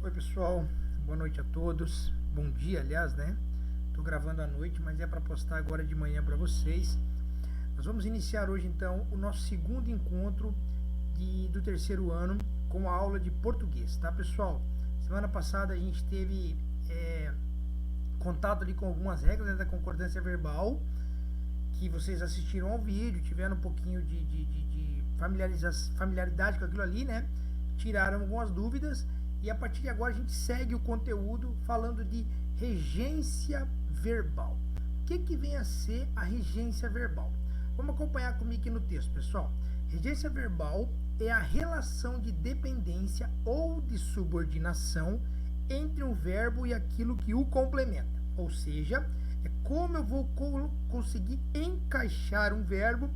Oi pessoal, boa noite a todos, bom dia aliás, né? Tô gravando à noite, mas é para postar agora de manhã para vocês. Nós vamos iniciar hoje então o nosso segundo encontro do terceiro ano com a aula de português, tá pessoal? Semana passada a gente teve contato ali com algumas regras, né, da concordância verbal, que vocês assistiram ao vídeo, tiveram um pouquinho de familiaridade com aquilo ali, né? Tiraram algumas dúvidas. E a partir de agora a gente segue o conteúdo falando de regência verbal. O que vem a ser a regência verbal? Vamos acompanhar comigo aqui no texto, pessoal. Regência verbal é a relação de dependência ou de subordinação entre um verbo e aquilo que o complementa. Ou seja, é como eu vou conseguir encaixar um verbo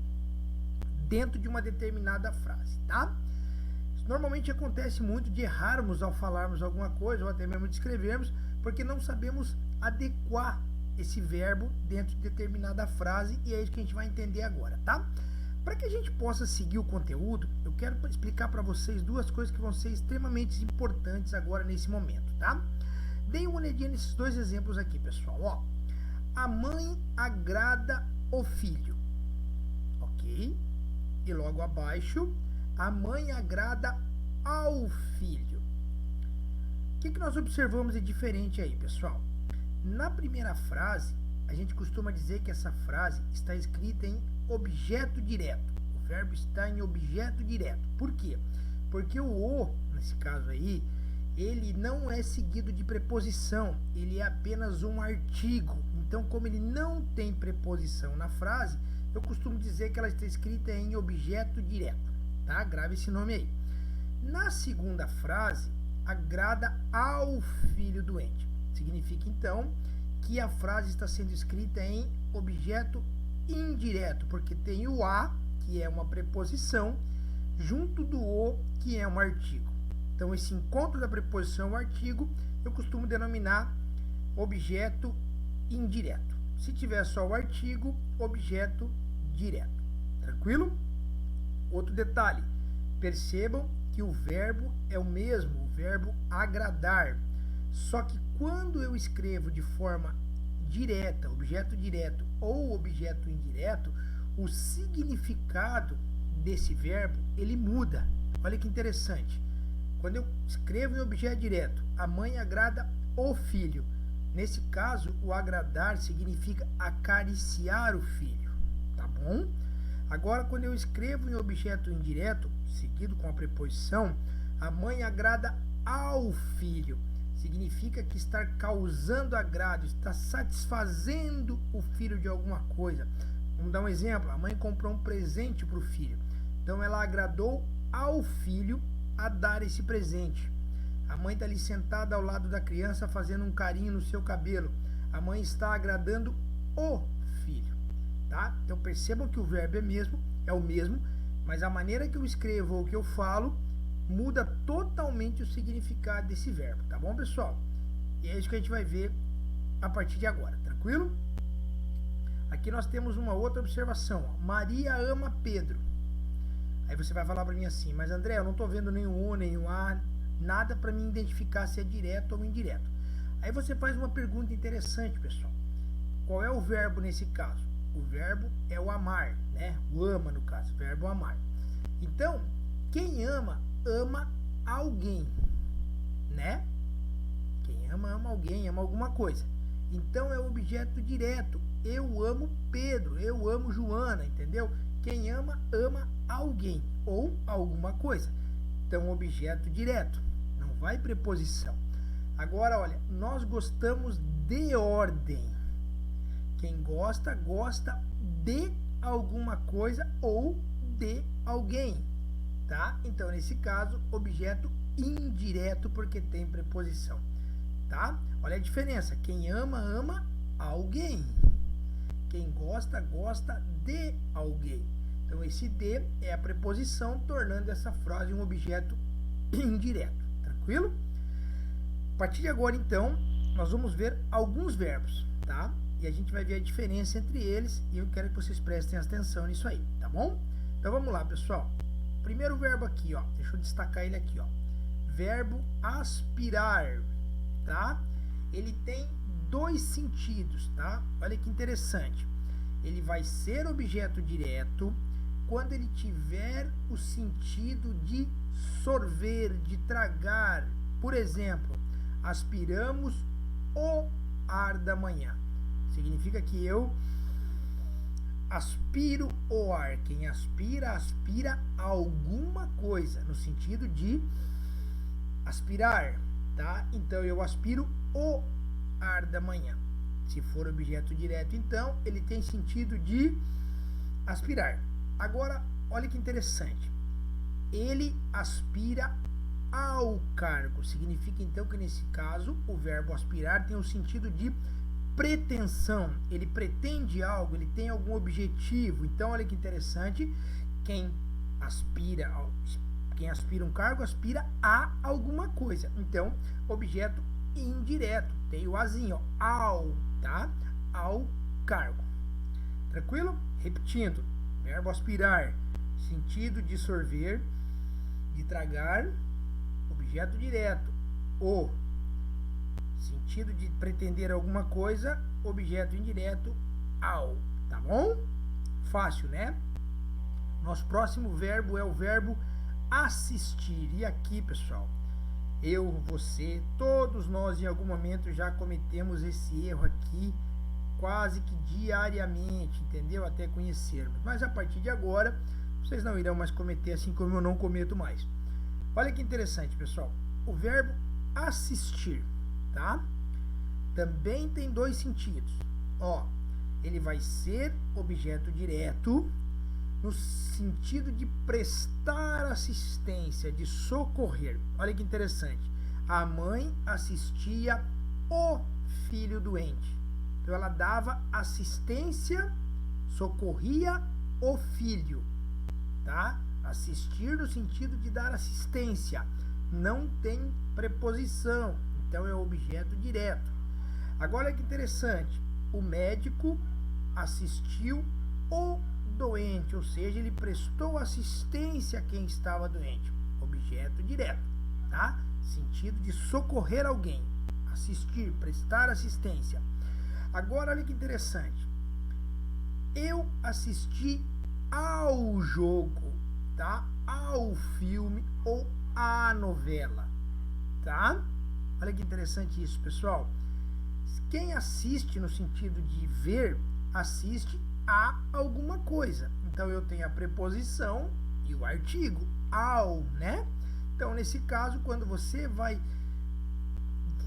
dentro de uma determinada frase, tá? Normalmente acontece muito de errarmos ao falarmos alguma coisa ou até mesmo de escrevermos, porque não sabemos adequar esse verbo dentro de determinada frase, e é isso que a gente vai entender agora, tá? Para que a gente possa seguir o conteúdo, eu quero explicar para vocês duas coisas que vão ser extremamente importantes agora nesse momento, tá? Deem uma olhadinha nesses dois exemplos aqui, pessoal. Ó, a mãe agrada o filho, ok? E logo abaixo, a mãe agrada ao filho. O que nós observamos de diferente aí, pessoal? Na primeira frase, a gente costuma dizer que essa frase está escrita em objeto direto. O verbo está em objeto direto. Por quê? Porque o, nesse caso aí, ele não é seguido de preposição, ele é apenas um artigo. Então, como ele não tem preposição na frase, eu costumo dizer que ela está escrita em objeto direto. Tá? Grave esse nome aí. Na segunda frase, agrada ao filho doente. Significa então que a frase está sendo escrita em objeto indireto, porque tem o a, que é uma preposição, junto do o, que é um artigo. Então esse encontro da preposição e o artigo eu costumo denominar objeto indireto. Se tiver só o artigo, objeto direto. Tranquilo? Outro detalhe, percebam que o verbo é o mesmo, o verbo agradar. Só que quando eu escrevo de forma direta, objeto direto ou objeto indireto, o significado desse verbo, ele muda. Olha que interessante. Quando eu escrevo em objeto direto, a mãe agrada o filho. Nesse caso, o agradar significa acariciar o filho, tá bom? Agora, quando eu escrevo em objeto indireto, seguido com a preposição, a mãe agrada ao filho. Significa que está causando agrado, está satisfazendo o filho de alguma coisa. Vamos dar um exemplo. A mãe comprou um presente para o filho. Então, ela agradou ao filho a dar esse presente. A mãe está ali sentada ao lado da criança, fazendo um carinho no seu cabelo. A mãe está agradando o filho. Tá? Então percebam que o verbo é o mesmo, mas a maneira que eu escrevo ou que eu falo muda totalmente o significado desse verbo, tá bom, pessoal? E é isso que a gente vai ver a partir de agora, tranquilo? Aqui nós temos uma outra observação, ó. Maria ama Pedro. Aí você vai falar para mim assim, mas André, eu não estou vendo nenhum O, nenhum A, nada para me identificar se é direto ou indireto. Aí você faz uma pergunta interessante, pessoal. Qual é o verbo nesse caso? O verbo é o amar, né? O ama, no caso, o verbo amar. Então, quem ama, ama alguém, né? Quem ama, ama alguém, ama alguma coisa. Então, é o objeto direto. Eu amo Pedro, eu amo Joana, entendeu? Quem ama, ama alguém ou alguma coisa. Então, objeto direto. Não vai preposição. Agora, olha, nós gostamos de ordem. Quem gosta, gosta de alguma coisa ou de alguém, tá? Então, nesse caso, objeto indireto, porque tem preposição, tá? Olha a diferença. Quem ama, ama alguém. Quem gosta, gosta de alguém. Então, esse de é a preposição, tornando essa frase um objeto indireto, tranquilo? A partir de agora, então, nós vamos ver alguns verbos, tá? E a gente vai ver a diferença entre eles e eu quero que vocês prestem atenção nisso aí, tá bom? Então vamos lá, pessoal. Primeiro verbo aqui, ó. Deixa eu destacar ele aqui, ó. verbo aspirar, tá? Ele tem dois sentidos, tá? Olha que interessante. Ele vai ser objeto direto quando ele tiver o sentido de sorver, de tragar. Por exemplo, aspiramos o ar da manhã. Significa que eu aspiro o ar. Quem aspira, aspira alguma coisa, no sentido de aspirar, tá? Então, eu aspiro o ar da manhã. Se for objeto direto, então, ele tem sentido de aspirar. Agora, olha que interessante. Ele aspira ao cargo. Significa, então, que nesse caso, o verbo aspirar tem o sentido de pretensão. Ele pretende algo, ele tem algum objetivo. Então, olha que interessante. Quem aspira um cargo, aspira a alguma coisa. Então, objeto indireto. Tem o azinho, ó, ao, tá? Ao cargo. Tranquilo? Repetindo. Verbo aspirar, sentido de sorver, de tragar, objeto direto. O, sentido de pretender alguma coisa, objeto indireto, ao. Tá bom? Fácil, né? Nosso próximo verbo é o verbo assistir. E aqui, pessoal, eu, você, todos nós em algum momento já cometemos esse erro aqui, quase que diariamente, entendeu? Até conhecermos. Mas a partir de agora, vocês não irão mais cometer, assim como eu não cometo mais. Olha que interessante, pessoal. O verbo assistir, tá? Também tem dois sentidos. Ó, ele vai ser objeto direto no sentido de prestar assistência, de socorrer. Olha que interessante. A mãe assistia o filho doente. Então, ela dava assistência, socorria o filho, tá? Assistir no sentido de dar assistência. Não tem preposição, então é objeto direto. Agora, olha que interessante. O médico assistiu o doente, ou seja, ele prestou assistência a quem estava doente. Objeto direto, tá? Sentido de socorrer alguém. Assistir, prestar assistência. Agora, olha que interessante. Eu assisti ao jogo, tá? Ao filme ou à novela, tá? Olha que interessante isso, pessoal. Quem assiste no sentido de ver, assiste a alguma coisa. Então, eu tenho a preposição e o artigo, ao, né? Então, nesse caso, quando você vai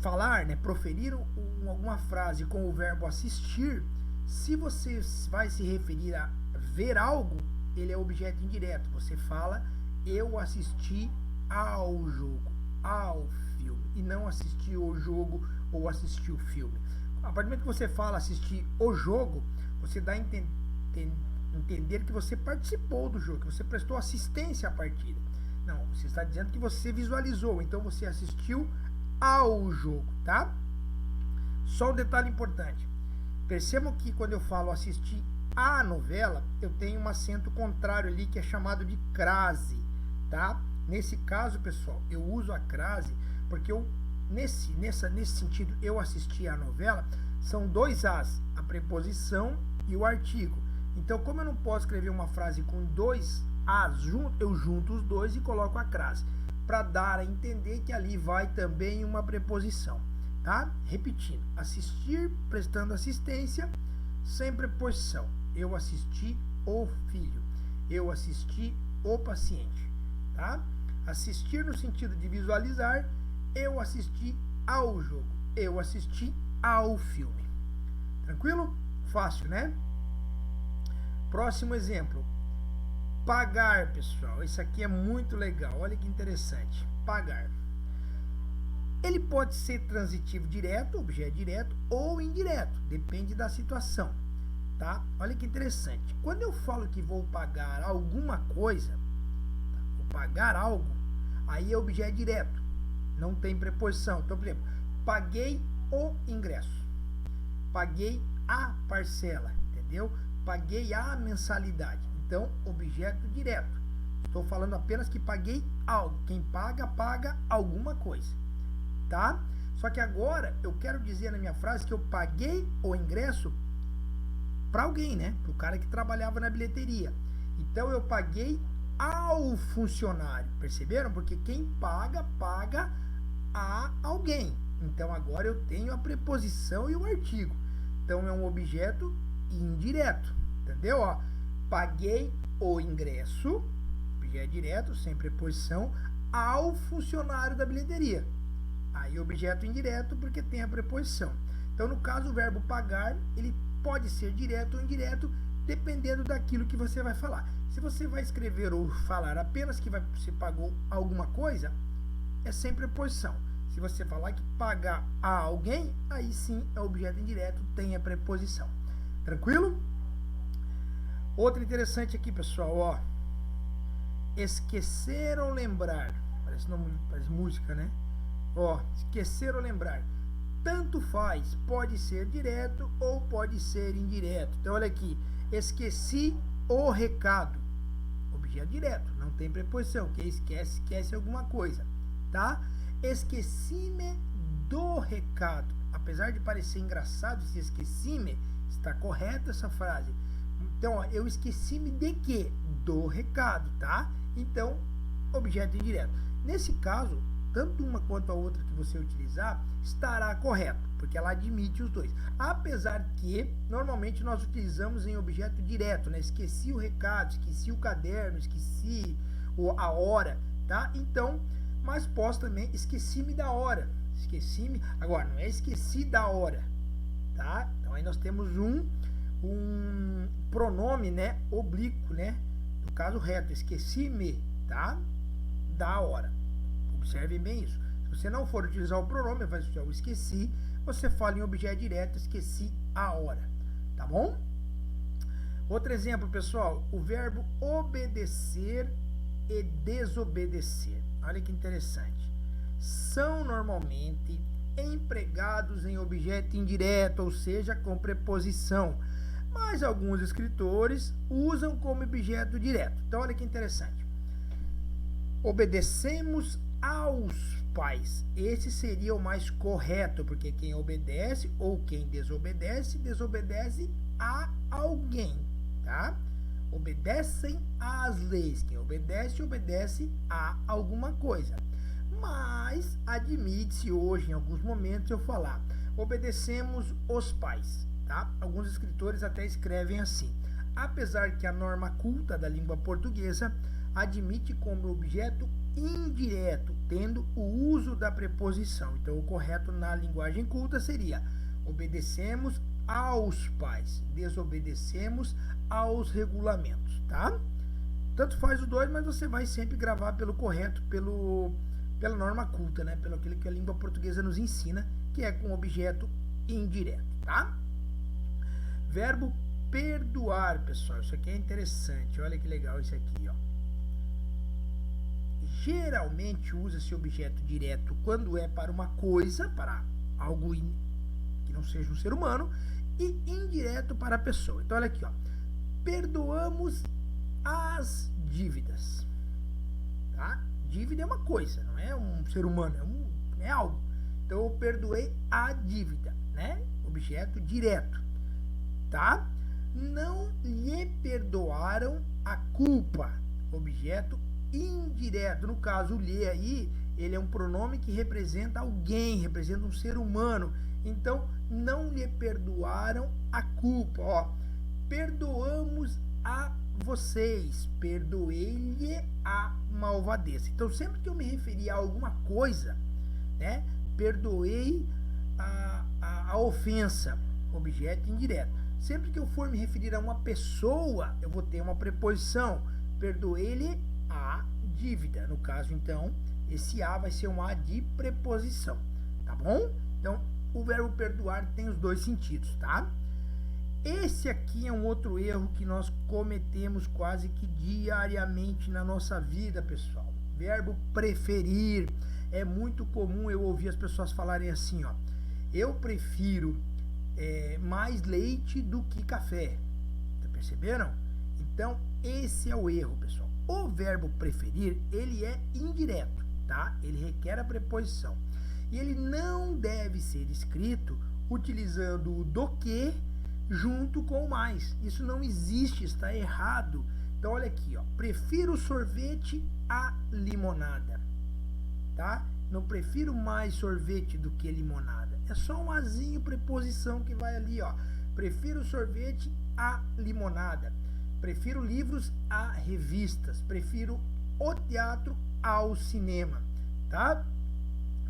falar, né, proferir alguma frase com o verbo assistir, se você vai se referir a ver algo, ele é objeto indireto. Você fala, eu assisti ao jogo, ao filme, e não assisti o jogo ou assisti o filme. A partir do momento que você fala assistir o jogo, você dá a entender que você participou do jogo, que você prestou assistência à partida. Não, você está dizendo que você visualizou, então você assistiu ao jogo, tá? Só um detalhe importante. Percebam que quando eu falo assistir à novela, eu tenho um acento contrário ali que é chamado de crase, tá? Nesse caso, pessoal, eu uso a crase porque eu, nesse sentido, eu assisti à novela, são dois as, a preposição e o artigo. Então, como eu não posso escrever uma frase com dois as junto, eu junto os dois e coloco a crase, para dar a entender que ali vai também uma preposição, tá? Repetindo, assistir, prestando assistência, sem preposição. Eu assisti o filho, eu assisti o paciente, tá? Assistir no sentido de visualizar, eu assisti ao jogo, eu assisti ao filme. Tranquilo? Fácil, né? Próximo exemplo. Pagar, pessoal. Isso aqui é muito legal. Olha que interessante. Pagar. Ele pode ser transitivo direto, objeto direto, ou indireto. Depende da situação, tá? Olha que interessante. Quando eu falo que vou pagar alguma coisa, tá? Vou pagar algo, aí é objeto direto. Não tem preposição. Então, por exemplo, paguei o ingresso. Paguei a parcela, entendeu? Paguei a mensalidade. Então, objeto direto. Estou falando apenas que paguei algo. Quem paga, paga alguma coisa, tá? Só que agora eu quero dizer na minha frase que eu paguei o ingresso para alguém, né? Para o cara que trabalhava na bilheteria. Então eu paguei ao funcionário, perceberam? Porque quem paga, paga a alguém. Então agora eu tenho a preposição e o artigo. Então é um objeto indireto, entendeu? Ó, paguei o ingresso, objeto direto, sem preposição, ao funcionário da bilheteria. Aí objeto indireto porque tem a preposição. Então no caso o verbo pagar, ele pode ser direto ou indireto, dependendo daquilo que você vai falar. Se você vai escrever ou falar apenas que você pagou alguma coisa, é sem preposição. Se você falar que pagar a alguém, aí sim é objeto indireto, tem a preposição. Tranquilo? Outra interessante aqui, pessoal, ó. Esquecer ou lembrar. Parece música, né? Ó, esquecer ou lembrar. Tanto faz, pode ser direto ou pode ser indireto. Então, olha aqui, esqueci o recado. Objeto direto, não tem preposição. Quem esquece, esquece alguma coisa, tá? Esqueci-me do recado. Apesar de parecer engraçado esse esqueci-me, está correta essa frase. Então, ó, eu esqueci-me de quê? Do recado, tá? Então, objeto indireto. Nesse caso, tanto uma quanto a outra que você utilizar, estará correto, porque ela admite os dois. Apesar que, normalmente, nós utilizamos em objeto direto, né? Esqueci o recado, esqueci o caderno, esqueci a hora, tá? Então, mas posso também, esqueci-me da hora. Esqueci-me, agora, não é esqueci da hora, tá? Então, aí nós temos um pronome, né? Oblíquo, né? No caso reto, esqueci-me, tá? Da hora. Observem bem isso. Se você não for utilizar o pronome, vai usar o esqueci, você fala em objeto direto, esqueci a hora. Tá bom? Outro exemplo, pessoal, o verbo obedecer e desobedecer. Olha que interessante. São normalmente empregados em objeto indireto, ou seja, com preposição. Mas alguns escritores usam como objeto direto. Então, olha que interessante. Obedecemos aos pais. Esse seria o mais correto, porque quem obedece ou quem desobedece, desobedece a alguém, tá? Obedecem às leis. Quem obedece, obedece a alguma coisa. Mas admite-se hoje, em alguns momentos, eu falar, obedecemos os pais, tá? Alguns escritores até escrevem assim. Apesar que a norma culta da língua portuguesa admite como objeto indireto, tendo o uso da preposição. Então, o correto na linguagem culta seria obedecemos aos pais, desobedecemos aos regulamentos, tá? Tanto faz os dois, mas você vai sempre gravar pelo correto, pela norma culta, né? Pelo aquilo que a língua portuguesa nos ensina, que é com objeto indireto, tá? Verbo perdoar, pessoal. Isso aqui é interessante. Olha que legal isso aqui, ó. Geralmente usa-se objeto direto quando é para uma coisa, para algo que não seja um ser humano, e indireto para a pessoa. Então, olha aqui, ó. Perdoamos as dívidas, tá? Dívida é uma coisa, não é um ser humano, é algo. Então, eu perdoei a dívida, né? Objeto direto, tá? Não lhe perdoaram a culpa, objeto indireto. No caso, o lhe aí, ele é um pronome que representa alguém, representa um ser humano. Então, não lhe perdoaram a culpa. Ó, perdoamos a vocês, perdoei-lhe a malvadeza. Então, sempre que eu me referir a alguma coisa, né, perdoei a ofensa, objeto indireto. Sempre que eu for me referir a uma pessoa, eu vou ter uma preposição, perdoei-lhe a dívida. No caso, então, esse a vai ser um a de preposição, tá bom? Então, o verbo perdoar tem os dois sentidos, tá? Esse aqui é um outro erro que nós cometemos quase que diariamente na nossa vida, pessoal. Verbo preferir. É muito comum eu ouvir as pessoas falarem assim, ó. Eu prefiro mais leite do que café. Tá perceberam? Então, esse é o erro, pessoal. O verbo preferir, ele é indireto, tá? Ele requer a preposição. E ele não deve ser escrito utilizando o do que junto com o mais. Isso não existe, está errado. Então olha aqui, ó, prefiro sorvete a limonada, tá? Não prefiro mais sorvete do que limonada. É só um azinho preposição que vai ali, ó. Prefiro sorvete a limonada. Prefiro livros a revistas. Prefiro o teatro ao cinema, tá?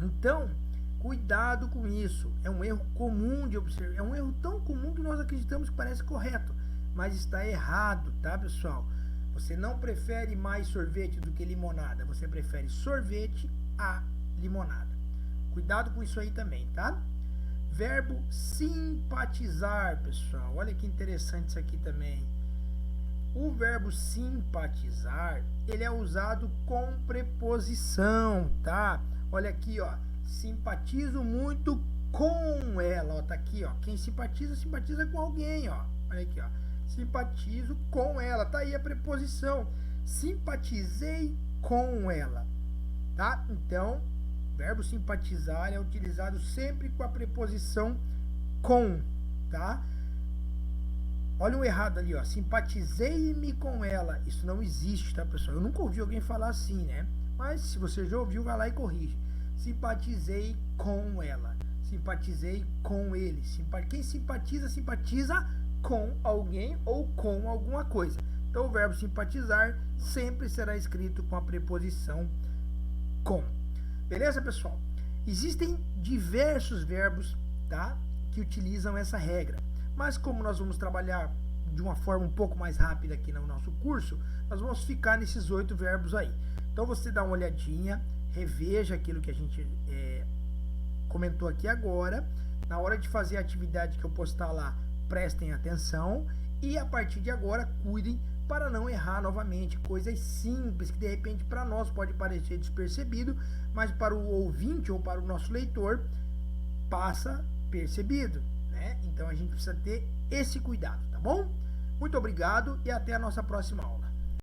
Então, cuidado com isso. É um erro comum de observar. É um erro tão comum que nós acreditamos que parece correto, mas está errado, tá, pessoal? Você não prefere mais sorvete do que limonada. Você prefere sorvete a limonada. Cuidado com isso aí também, tá? Verbo simpatizar, pessoal. Olha que interessante isso aqui também. O verbo simpatizar, ele é usado com preposição, tá? Olha aqui, ó. Simpatizo muito com ela, ó. Tá aqui, ó. Quem simpatiza, simpatiza com alguém, ó. Olha aqui, ó. Simpatizo com ela. Tá aí a preposição. Simpatizei com ela, tá? Então, verbo simpatizar é utilizado sempre com a preposição com, tá? Olha o errado ali, ó. Simpatizei-me com ela. Isso não existe, tá, pessoal? Eu nunca ouvi alguém falar assim, né? Mas se você já ouviu, vai lá e corrige. Simpatizei com ela. Simpatizei com ele. Quem simpatiza, simpatiza com alguém ou com alguma coisa. Então, o verbo simpatizar sempre será escrito com a preposição com. Beleza, pessoal? Existem diversos verbos, tá, que utilizam essa regra. Mas como nós vamos trabalhar de uma forma um pouco mais rápida aqui no nosso curso, nós vamos ficar nesses 8 verbos aí. Então você dá uma olhadinha, reveja aquilo que a gente comentou aqui agora. Na hora de fazer a atividade que eu postar lá, prestem atenção. E a partir de agora, cuidem para não errar novamente. Coisas simples que de repente para nós pode parecer despercebido, mas para o ouvinte ou para o nosso leitor passa percebido. Então a gente precisa ter esse cuidado, tá bom? Muito obrigado e até a nossa próxima aula.